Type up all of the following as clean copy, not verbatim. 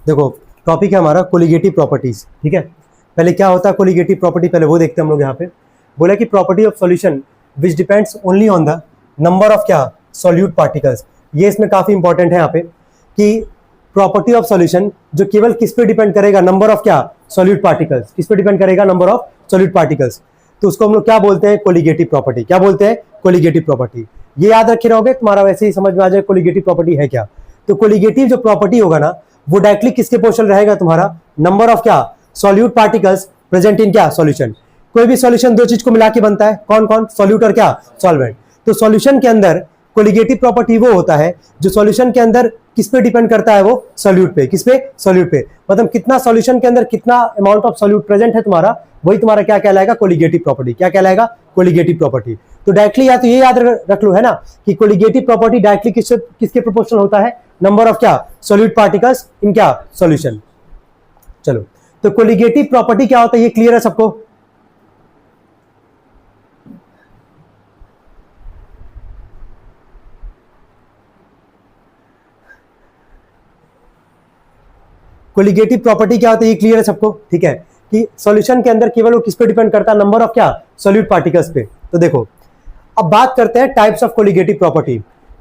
देखो टॉपिक है हमारा कोलिगेटिव प्रॉपर्टीज। ठीक है, पहले क्या होता है कोलिगेटिव प्रॉपर्टी, पहले वो देखते हैं हम लोग। यहाँ पे बोला कि property of solution which depends only on the number of क्या सॉल्यूट पार्टिकल्स। ये इसमें काफी इंपॉर्टेंट है यहाँ पे कि प्रॉपर्टी ऑफ सॉल्यूशन जो केवल किस पे डिपेंड करेगा, नंबर ऑफ क्या सॉल्यूट पार्टिकल्स। किस पे डिपेंड करेगा, नंबर ऑफ सॉल्यूट पार्टिकल्स। तो उसको हम लोग क्या बोलते हैं, कोलिगेटिव प्रॉपर्टी। क्या बोलते हैं, कोलिगेटिव प्रॉपर्टी। ये याद रखे रहोगे, तुम्हारा वैसे ही समझ में आ जाए कोलिगेटिव प्रॉपर्टी है क्या। तो कोलिगेटिव जो प्रॉपर्टी होगा ना, वो डायरेक्टली किसके पोर्शन रहेगा, तुम्हारा नंबर ऑफ क्या सॉल्यूट पार्टिकल्स प्रेजेंट इन क्या सॉल्यूशन। कोई भी सॉल्यूशन दो चीज को मिला के बनता है, कौन कौन, सॉल्यूट और क्या सॉल्वेंट। तो सॉल्यूशन के अंदर कोलिगेटिव प्रॉपर्टी वो होता है जो सॉल्यूशन के अंदर किस पे डिपेंड करता है, वो सॉल्यूट पे। किस पे, सॉल्यूट पे। मतलब कितना सॉल्यूशन के अंदर कितना अमाउंट ऑफ सॉल्यूट प्रेजेंट है तुम्हारा, वही तुम्हारा क्या कहलाएगा, कोलिगेटिव प्रॉपर्टी। क्या कहलाएगा, कोलिगेटिव प्रॉपर्टी। तो डायरेक्टली या तो ये याद रख लो है ना कि कोलिगेटिव प्रॉपर्टी डायरेक्टली किसके प्रोपोर्शनल होता है, नंबर ऑफ क्या सॉल्यूट पार्टिकल्स इन क्या सॉल्यूशन। चलो, तो कोलिगेटिव प्रॉपर्टी क्या होता है, ये क्लियर है सबको। कोलिगेटिव प्रॉपर्टी क्या होता है, ये क्लियर है सबको। ठीक है, कि सॉल्यूशन के अंदर केवल वो किस पे डिपेंड करता है, नंबर ऑफ क्या सॉल्यूट पार्टिकल्स पे। तो देखो अब बात करते हैं टाइप्स ऑफ कोलिगेटिव प्रॉपर्टी।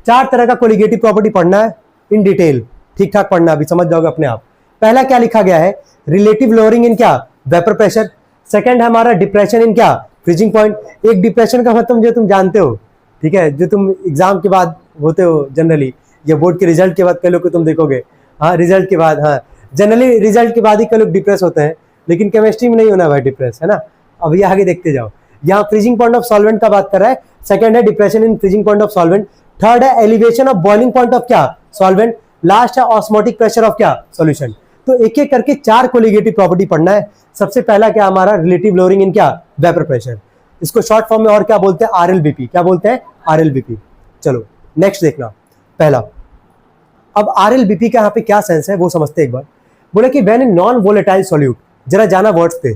4 तरह का कोलिगेटिव प्रॉपर्टी पढ़ना है इन डिटेल, ठीक ठाक पढ़ना, अभी समझ जाओगे अपने आप। पहला क्या लिखा गया है, रिलेटिव लोअरिंग इन क्या वेपर प्रेशर। सेकंड है हमारा डिप्रेशन इन क्या फ्रीजिंग पॉइंट। एक डिप्रेशन का मतलब जो तुम जानते हो, ठीक है, जो तुम एग्जाम के बाद होते हो जनरली, या बोर्ड के रिजल्ट के बाद कई लोग को तुम देखोगे, हाँ रिजल्ट के बाद, हाँ जनरली रिजल्ट के बाद ही कई लोग डिप्रेस होते हैं, लेकिन केमिस्ट्री में नहीं होना भाई डिप्रेस, है ना। अब ये आगे देखते जाओ। यहाँ फ्रीजिंग पॉइंट ऑफ सॉल्वेंट का बात कर रहा है, सेकंड है depression in freezing point of solvent, third है elevation of boiling point of क्या सॉल्वेंट, लास्ट है ऑस्मोटिक प्रेशर ऑफ क्या सॉल्यूशन। तो एक एक करके 4 कोलिगेटिव प्रॉपर्टी पढ़ना है। सबसे पहला क्या हमारा रिलेटिव लोअरिंग इन क्या वेपर प्रेशर। इसको शॉर्ट फॉर्म में और क्या बोलते हैं, आरएलबीपी। क्या बोलते हैं, आरएलबीपी। चलो नेक्स्ट देखना। पहला, अब आरएलबीपी का यहाँ पे क्या सेंस है वो समझते हैं एक बार। बोले कि when in non volatile solute, जरा जाना वर्ड्स पे।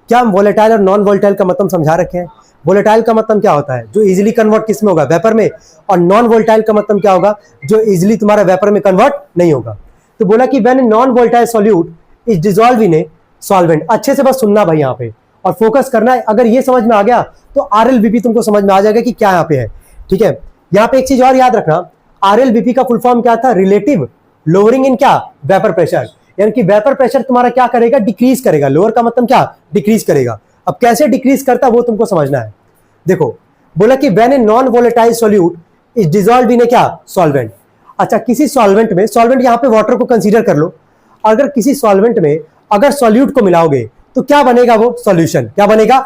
क्या हम वोलेटाइल और नॉन वोलेटाइल का मतलब समझा रखे हैं। वोलेटाइल का मतलब क्या होता है, जो इजीली कन्वर्ट किस में होगा, वेपर में। और नॉन वोलेटाइल का मतलब क्या होगा, जो इजीली तुम्हारा वेपर में कन्वर्ट नहीं होगा। तो बोला कि when in non volatile solute is dissolve in a solvent. अच्छे से बस सुनना भाई यहाँ पे और फोकस करना है। अगर ये समझ में आ गया तो आरएलबीपी तुमको समझ में आ जाएगा कि क्या यहाँ पे है। ठीक है, यहाँ पे एक चीज और याद रखना, आरएलबीपी का फुल फॉर्म क्या था, रिलेटिव लोअरिंग इन क्या वेपर प्रेशर। यानी कि वेपर प्रेशर तुम्हारा क्या करेगा, डिक्रीज करेगा। लोअर का मतलब क्या, डिक्रीज करेगा। अब कैसे डिक्रीज करता है वो तुमको समझना है। देखो बोला कि when a non volatile solute is dissolve in a क्या सॉल्वेंट। अच्छा, किसी सॉल्वेंट में, सॉल्वेंट यहाँ पे वाटर को कंसीडर कर लो, अगर किसी सॉल्वेंट में अगर सॉल्यूट को मिलाओगे तो क्या बनेगा, वो सॉल्यूशन। क्या बनेगा,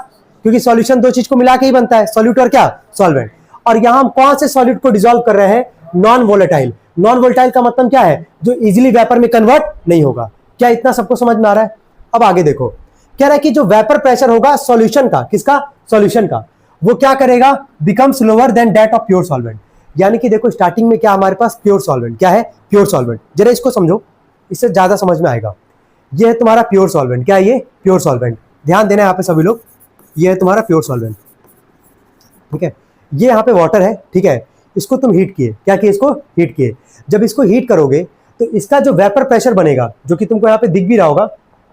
क्योंकि सॉल्यूशन दो चीज को मिला के ही बनता है, सॉल्यूट और क्या सॉल्वेंट। और यहां हम कौन से सॉल्यूट को डिसॉल्व कर रहे हैं, नॉन वोलेटाइल। नॉन वोलेटाइल का मतलब क्या है, जो इजीली वेपर में कन्वर्ट नहीं होगा। क्या इतना सबको समझ में आ रहा है। अब आगे देखो, कह रहा है कि जो वेपर प्रेशर होगा सॉल्यूशन का, किसका, सॉल्यूशन का, वो क्या करेगा, becomes lower than that of pure solvent. यानी कि देखो स्टार्टिंग में क्या हमारे पास प्योर सॉल्वेंट, क्या है प्योर सॉल्वेंट। जरा इसको समझो, इससे ज्यादा समझ में आएगा। ये है तुम्हारा प्योर सॉल्वेंट। क्या है ये, प्योर सॉल्वेंट। ध्यान देना यहाँ पे सभी लोग, ये है तुम्हारा प्योर सॉल्वेंट। ठीक है, ये यहाँ पे वाटर है। ठीक है, इसको तुम हीट किए, क्या किए, इसको हीट किए। जब इसको हीट करोगे तो इसका जो वेपर प्रेशर बनेगा, जो कि तुमको यहाँ पे दिख भी रहा होगा,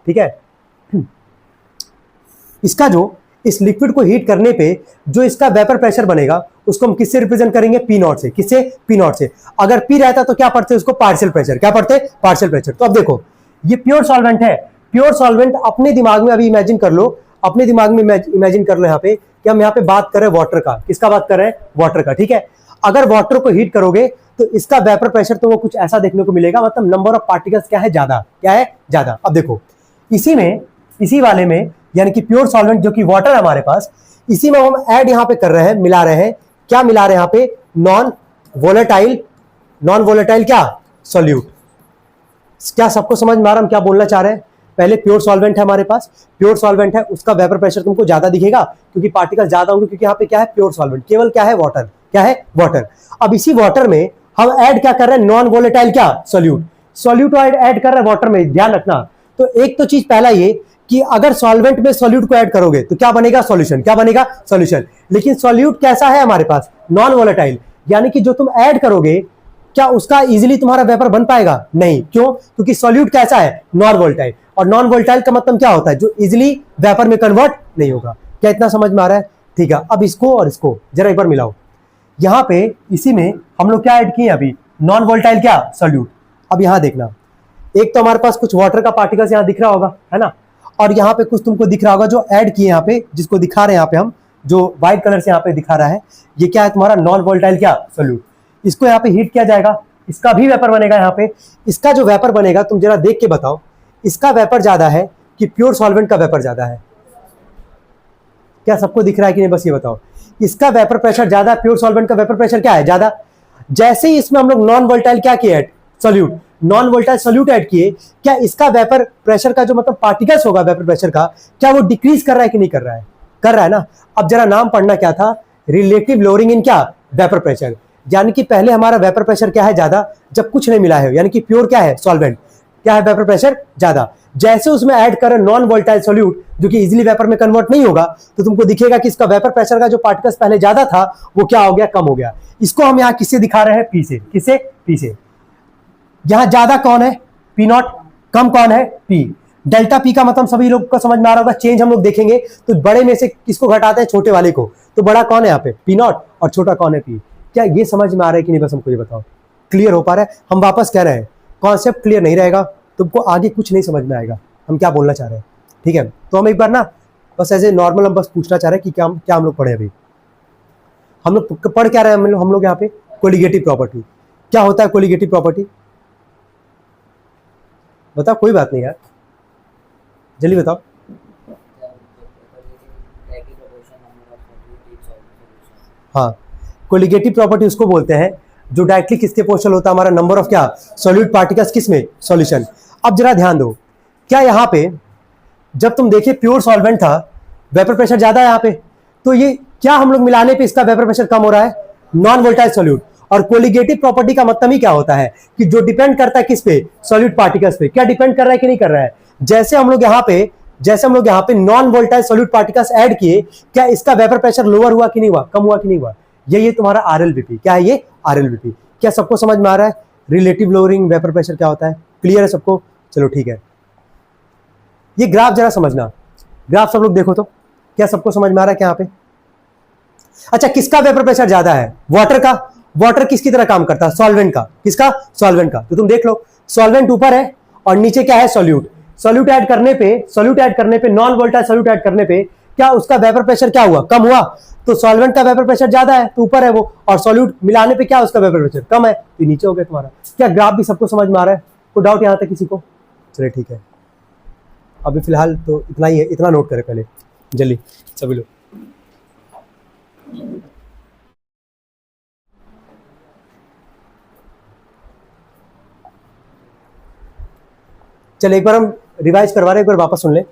ठीक है, इसका जो इस लिक्विड को हीट करने पे जो इसका वेपर प्रेशर बनेगा, उसको हम किससे रिप्रेजेंट करेंगे, पी नॉट से। किससे, पी नॉट से। अगर पी रहता तो क्या पढ़ते, उसको पार्शियल प्रेशर। क्या पढ़ते, पार्शियल प्रेशर। तो अब देखो ये प्योर सॉल्वेंट है। प्योर सॉल्वेंट अपने दिमाग में अभी इमेजिन कर लो, अपने दिमाग में इमेजिन कर लो यहाँ पे कि हम यहाँ पे बात कर रहे हैं वाटर का। किसका बात कर रहे हैं, वाटर का। ठीक है, अगर वाटर को हीट करोगे तो इसका वेपर प्रेशर तो वो कुछ ऐसा देखने को मिलेगा, मतलब नंबर ऑफ पार्टिकल्स क्या है, ज्यादा। क्या है, ज्यादा। अब देखो इसी में, इसी वाले में, यानी कि प्योर सॉल्वेंट जो कि वाटर है हमारे पास, इसी में हम ऐड यहाँ पे कर रहे हैं, मिला रहे हैं। क्या मिला रहे हैं यहाँ पे, नॉन वोलेटाइल, नॉन वोलेटाइल क्या सॉल्यूट। क्या सबको समझ में आ रहा हम क्या बोलना चाह रहे हैं। पहले प्योर सॉल्वेंट है हमारे पास, प्योर सॉल्वेंट है, उसका वेपर प्रेशर तुमको ज्यादा दिखेगा क्योंकि पार्टिकल ज्यादा होंगे, क्योंकि यहाँ पे क्या है, प्योर सॉल्वेंट, केवल क्या है, वाटर। क्या है, वाटर। अब इसी वाटर में हम ऐड क्या कर रहे हैं, नॉन वोलेटाइल क्या सॉल्यूट। सॉल्यूट ऐड कर रहे हैं वाटर में, ध्यान रखना। तो एक तो चीज पहला ये कि अगर सॉल्वेंट में सॉल्यूट को ऐड करोगे तो क्या बनेगा, सॉल्यूशन। क्या बनेगा, सॉल्यूशन। लेकिन सॉल्यूट कैसा है हमारे पास, नॉन वोलेटाइल। यानी कि जो तुम ऐड करोगे क्या उसका इजीली तुम्हारा वेपर बन पाएगा? नहीं। क्यों? क्योंकि सॉल्यूट कैसा है? नॉन वोलेटाइल, और नॉन वोलेटाइल का मतलब क्या होता है? जो इजीली वेपर में कन्वर्ट नहीं होगा। क्या इतना समझ में आ रहा है? ठीक है, अब इसको और इसको जरा एक बार मिलाओ। यहां पे इसी में हम लोग क्या ऐड किए अभी? नॉन वोलेटाइल क्या? सॉल्यूट। अब यहां देखना, एक तो हमारे पास कुछ वाटर का पार्टिकल्स यहां दिख रहा होगा, है ना, और यहां पे कुछ तुमको दिख रहा होगा जो ऐड किए यहां पे, जिसको दिखा रहे हैं यहां पे हम, जो व्हाइट कलर से यहां पे दिखा रहा है, ये क्या है? तुम्हारा नॉन वोलेटाइल क्या? सॉल्यूट। इसको यहां पे हीट किया जाएगा, इसका भी वेपर बनेगा यहां पे। इसका जो वेपर बनेगा तुम जरा देख के बताओ, इसका वेपर ज्यादा है कि प्योर सॉल्वेंट का वेपर ज्यादा है? क्या सबको दिख रहा है कि नहीं? बस ये बताओ, इसका वेपर प्रेशर ज्यादा है, प्योर सॉल्वेंट का वेपर प्रेशर क्या है? ज्यादा। जैसे ही इसमें हम लोग नॉन वोलेटाइल क्या किए? Solute, non volatile solute add किए, क्या इसका वेपर प्रेशर का जो मतलब पार्टिकल्स होगा वेपर प्रेशर का, क्या वो डिक्रीज कर रहा है कि नहीं कर रहा है? कर रहा है ना। अब जरा नाम पढ़ना क्या था? रिलेटिव लोअरिंग इन क्या? Vapour pressure. यानी कि पहले हमारा वेपर प्रेशर क्या है? ज्यादा, जब कुछ नहीं मिला है, यानी कि प्योर क्या है? सॉल्वेंट, क्या है? वेपर प्रेशर ज्यादा। जैसे उसमें ऐड करें नॉन वोलेटाइल सॉल्यूट जो कि इजीली वेपर में कन्वर्ट नहीं होगा, तो तुमको दिखेगा कि इसका वेपर प्रेशर का जो पार्टिकल्स पहले ज्यादा था वो क्या हो गया? कम हो गया। इसको हम यहाँ किससे दिखा रहे हैं? पी से। किससे? पी से। यहां ज्यादा कौन है? P not. कम कौन है? पी। डेल्टा पी का मतलब सभी लोग को समझ में आ रहा होगा। चेंज हम लोग देखेंगे तो बड़े में से किसको घटाते हैं? छोटे वाले को। तो बड़ा कौन है यहाँ पे? पी नॉट, और छोटा कौन है? पी। क्या ये समझ में आ रहा है कि नहीं? बस हमको ये बताओ, क्लियर हो पा रहा है? हम वापस कह रहे हैं, कॉन्सेप्ट क्लियर नहीं रहेगा तुमको आगे कुछ नहीं समझ में आएगा हम क्या बोलना चाह रहे हैं। ठीक है, तो हम एक बार ना बस ऐसे नॉर्मल हम बस पूछना चाह रहे हैं कि क्या हम लोग पढ़े अभी। हम लोग पढ़ क्या रहे हैं? हम लोग यहाँ पे कोलिगेटिव प्रॉपर्टी। क्या होता है कोलिगेटिव प्रॉपर्टी? बताओ, कोई बात नहीं यार, जल्दी बताओ। हाँ, कोलिगेटिव प्रॉपर्टी उसको बोलते हैं जो डायरेक्टली किसके प्रोपोर्शनल होता है? हमारा नंबर ऑफ क्या? सॉल्यूट पार्टिकल्स किसमें? सॉल्यूशन। अब जरा ध्यान दो, क्या यहाँ पे जब तुम देखिए प्योर सॉल्वेंट था, वेपर प्रेशर ज्यादा है यहाँ पे, तो ये क्या हम लोग मिलाने पे इसका वेपर प्रेशर कम हो रहा है? Non volatile solute. और कोलिगेटिव प्रॉपर्टी का मतलब ही क्या होता है कि जो डिपेंड करता है किस पे? सॉल्यूट पार्टिकल्स पे। क्या डिपेंड कर रहा है कि नहीं कर रहा है? जैसे हम लोग यहाँ पे non volatile solute particles add किए, क्या इसका वेपर प्रेशर लोअर हुआ कि नहीं हुआ? कम हुआ कि नहीं हुआ? ये तुम्हारा आरएलवीपी। क्या है ये? आरएलवीपी। क्या सबको समझ में आ रहा है? रिलेटिव लोअरिंग वेपर प्रेशर क्या होता है? क्लियर है सबको? चलो ठीक है, ये ग्राफ जरा समझना, ग्राफ सब लोग देखो तो क्या सबको समझ में आ रहा है क्या यहाँ पे? अच्छा, किसका वेपर प्रेशर ज्यादा है? वाटर का। वाटर किसकी तरह काम करता है? सॉल्वेंट का। किसका? सॉल्वेंट का। तो तुम देख लो, सॉल्वेंट ऊपर है और नीचे क्या है? सॉल्यूट। सॉल्यूट ऐड करने पे नॉन वोलेटाइल सॉल्यूट ऐड करने पे क्या उसका वेपर प्रेशर क्या हुआ? कम हुआ। तो सॉल्वेंट का वेपर प्रेशर ज्यादा है तो ऊपर है वो, और सॉल्यूट मिलाने पे क्या उसका वेपर प्रेशर कम है तो नीचे हो गया तुम्हारा। क्या ग्राफ भी सबको समझ में आ रहा है? कोई डाउट यहां तक किसी को? चलिए ठीक है, अभी फिलहाल तो इतना ही है, इतना नोट करें पहले जल्दी सभी लोग। चलिए एक बार हम रिवाइज करवा रहे हैं, एक बार वापस सुन ले।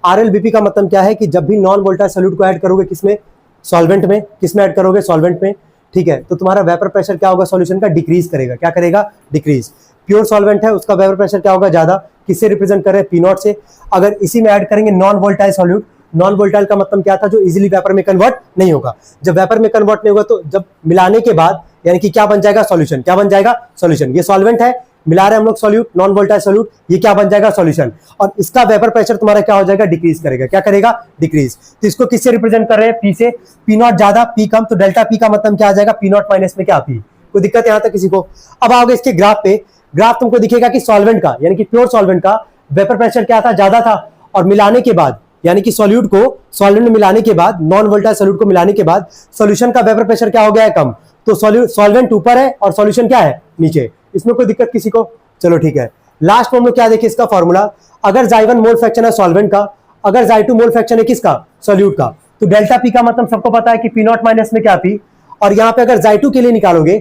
आरएलबीपी का मतलब क्या है कि जब भी नॉन वोलेटाइल सॉल्यूट को ऐड करोगे किसमें? सॉल्वेंट में। किसमें ऐड करोगे? सॉल्वेंट में। ठीक है, तो तुम्हारा वेपर प्रेशर क्या होगा? सॉल्यूशन का डिक्रीज करेगा। क्या करेगा? डिक्रीज। प्योर सॉल्वेंट है, उसका वेपर प्रेशर क्या होगा? ज्यादा। किससे रिप्रेजेंट कर रहे हैं? पी नॉट से। अगर इसी में ऐड करेंगे non volatile solute, non volatile का मतलब क्या था? जो इजीली वेपर में कन्वर्ट नहीं होगा। जब वेपर में कन्वर्ट नहीं होगा तो जब मिलाने के बाद यानी कि क्या बन जाएगा? सॉल्यूशन। क्या बन जाएगा? सॉल्यूशन। ये सॉल्वेंट है, मिला रहे हैं हम लोग सॉल्यूट, नॉन वोलेटाइल सॉल्यूट, ये क्या बन जाएगा? सॉल्यूशन। और इसका वेपर प्रेशर तुम्हारा क्या हो जाएगा? डिक्रीज करेगा। क्या करेगा? डिक्रीज। तो इसको किससे रिप्रेजेंट कर रहे हैं? पी से। पी नॉट ज्यादा, पी कम, तो डेल्टा पी का मतलब क्या आ जाएगा? पी नॉट माइनस में क्या? पी। कोई दिक्कत यहां तक किसी को? अब आओगे इसके ग्राफ पे, ग्राफ तुमको दिखेगा कि सॉल्वेंट का यानी कि प्योर सॉल्वेंट का वेपर प्रेशर क्या था? ज्यादा था, और मिलाने के बाद यानी कि सॉल्यूट को सॉल्वेंट में मिलाने के बाद, नॉन वोलेटाइल सॉल्यूट को मिलाने के बाद सॉल्यूशन का वेपर प्रेशर क्या हो गया है? कम। तो सॉल्वेंट ऊपर है और सॉल्यूशन क्या है? नीचे। इसमें कोई दिक्कत किसी को? चलो ठीक है, लास्ट में हम लोग क्या देखिए इसका फॉर्मूला। अगर Xy1 मोल फ्रैक्शन है सॉल्वेंट का, अगर Xy2 मोल फ्रैक्शन है किसका? सॉल्यूट का, तो डेल्टा पी का मतलब सबको पता है कि पी नॉट माइनस में क्या? पी। और यहाँ पे अगर Xy2 के लिए निकालोगे,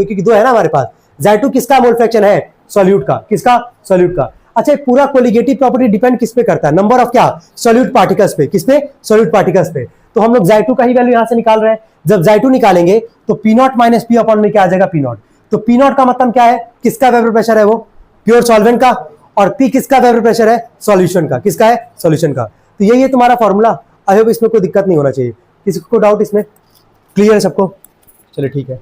क्योंकि दो है ना हमारे पास, Xy2 किसका मोल फ्रैक्शन है? सॉल्यूट का। किसका? सॉल्यूट का। अच्छा, पूरा कोलिगेटिव प्रॉपर्टी डिपेंड किस पे करता है? नंबर ऑफ क्या? सॉल्यूट पार्टिकल्स पे। किस पे? सॉल्यूट पार्टिकल्स पे। तो हम लोग Xy2 का ही वैल्यू यहां से निकाल रहे हैं। जब Xy2 निकालेंगे तो P not minus P upon में क्या आ जाएगा? P not. तो पी नॉट का मतलब क्या है? किसका वेपर प्रेशर है? वो प्योर सॉल्वेंट का। और पी किसका वेपर प्रेशर है? सॉल्यूशन का। किसका है? सॉल्यूशन का। तो यही है तुम्हारा फॉर्मूला। आई होप इसमें कोई दिक्कत नहीं होना चाहिए। किसी को डाउट इसमें? क्लियर है सबको? चलिए ठीक है।